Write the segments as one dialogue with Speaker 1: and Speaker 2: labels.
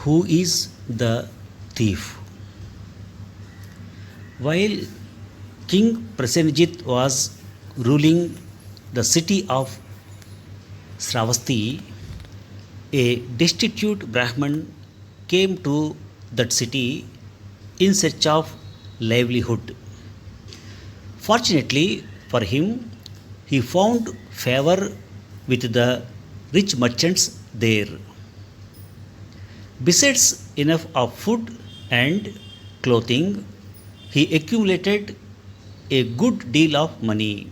Speaker 1: Who is the thief? While King Prasenjit was ruling the city of Sravasti, a destitute Brahman came to that city in search of livelihood. Fortunately for him, he found favor with the rich merchants there. Besides enough of food and clothing, he accumulated a good deal of money.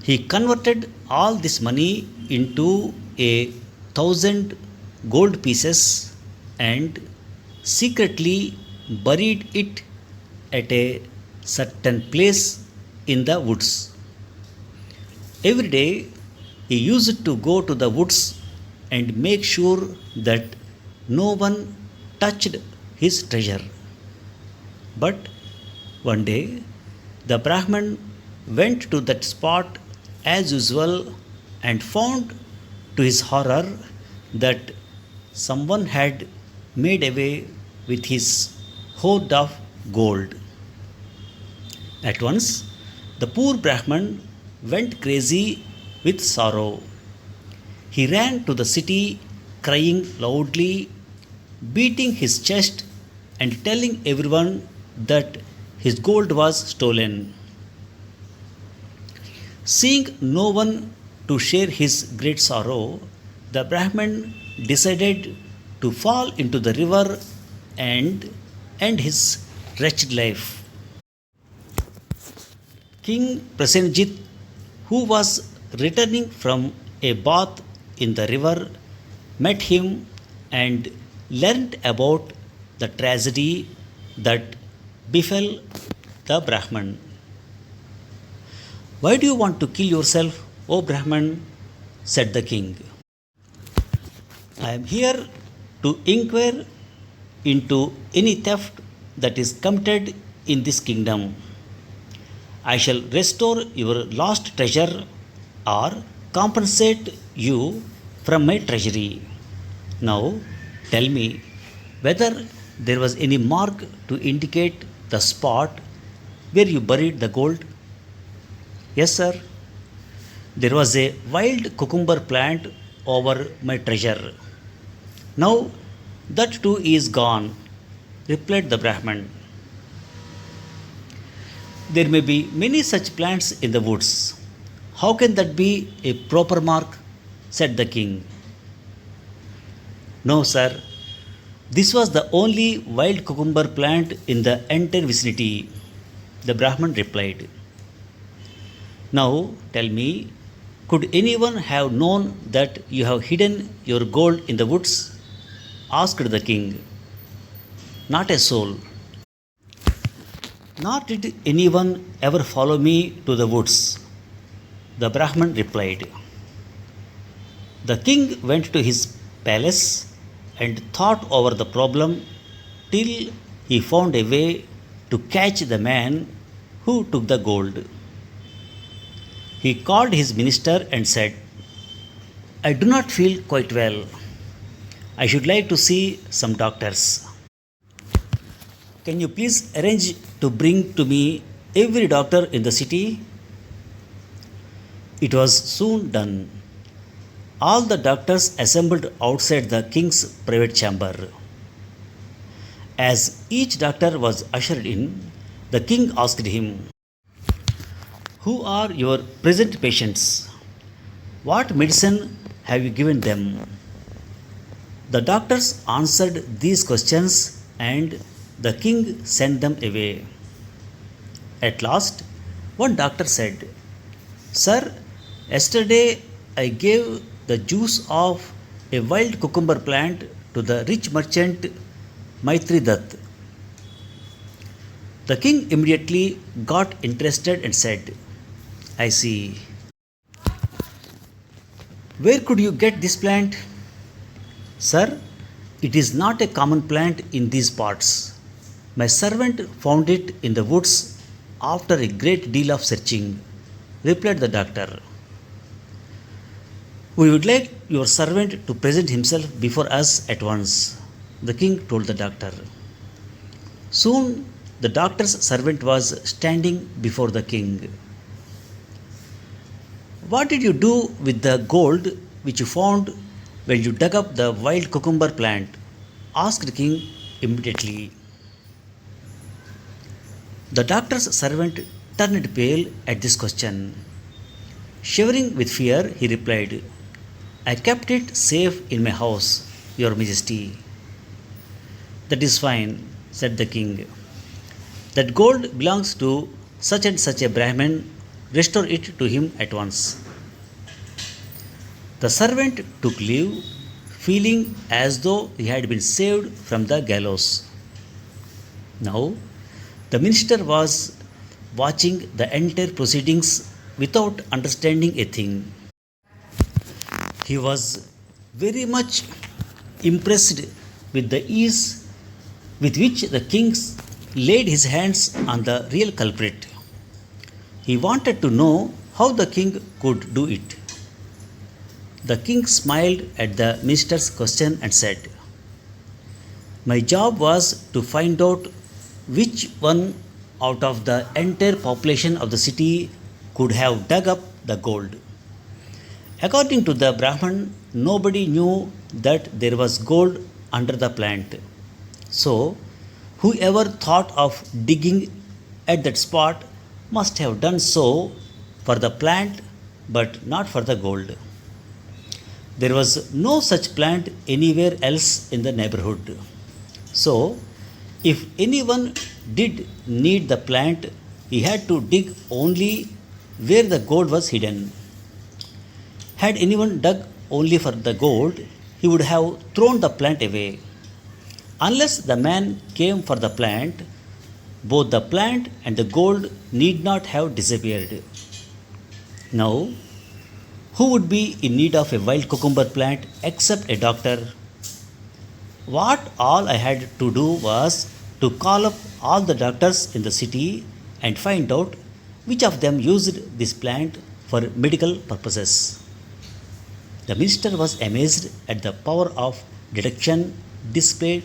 Speaker 1: He converted all this money into 1,000 gold pieces and secretly buried it at a certain place in the woods. Every day he used to go to the woods and make sure that no one touched his treasure. But one day the Brahman went to that spot as usual and found to his horror that someone had made away with his hoard of gold. At once, the poor Brahman went crazy with sorrow. He ran to the city crying loudly, beating his chest, and telling everyone that his gold was stolen. Seeing no one to share his great sorrow, the Brahman decided to fall into the river and end his wretched life. King Prasenjit, who was returning from a bath in the river, met him and learnt about the tragedy that befell the Brahman. Why do you want to kill yourself, O Brahman? Said the king. I am here to inquire into any theft that is committed in this kingdom. I shall restore your lost treasure or compensate you from my treasury. Now tell me whether there was any mark to indicate the spot where you buried the gold. Yes, sir. There was a wild cucumber plant over my treasure. Now that too is gone, replied the Brahman. There may be many such plants in the woods. How can that be a proper mark? Said the king. No, sir. This was the only wild cucumber plant in the entire vicinity, the Brahman replied. Now tell me, could anyone have known that you have hidden your gold in the woods? Asked the king. Not a soul. Nor did anyone ever follow me to the woods, the Brahman replied. The king went to his palace and thought over the problem till he found a way to catch the man who took the gold. He called his minister and said, I do not feel quite well. I should like to see some doctors. Can you please arrange to bring to me every doctor in the city? It was soon done. All the doctors assembled outside the king's private chamber. As each doctor was ushered in, the king asked him, Who are your present patients? What medicine have you given them? The doctors answered these questions and the king sent them away. At last, one doctor said, Sir, yesterday I gave the juice of a wild cucumber plant to the rich merchant Maitridatta. The king immediately got interested and said, I see. Where could you get this plant? Sir, it is not a common plant in these parts. My servant found it in the woods after a great deal of searching, replied the doctor. We would like your servant to present himself before us at once, the king told the doctor. Soon the doctor's servant was standing before the king. What did you do with the gold which you found when you dug up the wild cucumber plant? Asked the king immediately. The doctor's servant turned pale at this question. Shivering with fear, he replied, I kept it safe in my house, Your Majesty. That is fine, said the king. That gold belongs to such and such a Brahmin. Restore it to him at once. The servant took leave, feeling as though he had been saved from the gallows. Now, the minister was watching the entire proceedings without understanding a thing. He was very much impressed with the ease with which the king laid his hands on the real culprit. He wanted to know how the king could do it. The king smiled at the minister's question and said, My job was to find out which one out of the entire population of the city could have dug up the gold. According to the Brahman, nobody knew that there was gold under the plant. So, whoever thought of digging at that spot must have done so for the plant but not for the gold. There was no such plant anywhere else in the neighborhood. So, if anyone did need the plant, he had to dig only where the gold was hidden. Had anyone dug only for the gold, he would have thrown the plant away. Unless the man came for the plant, both the plant and the gold need not have disappeared. Now, who would be in need of a wild cucumber plant except a doctor? What all I had to do was to call up all the doctors in the city and find out which of them used this plant for medical purposes. The minister was amazed at the power of deduction displayed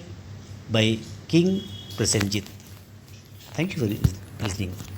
Speaker 1: by King Prasenjit. Thank you for listening.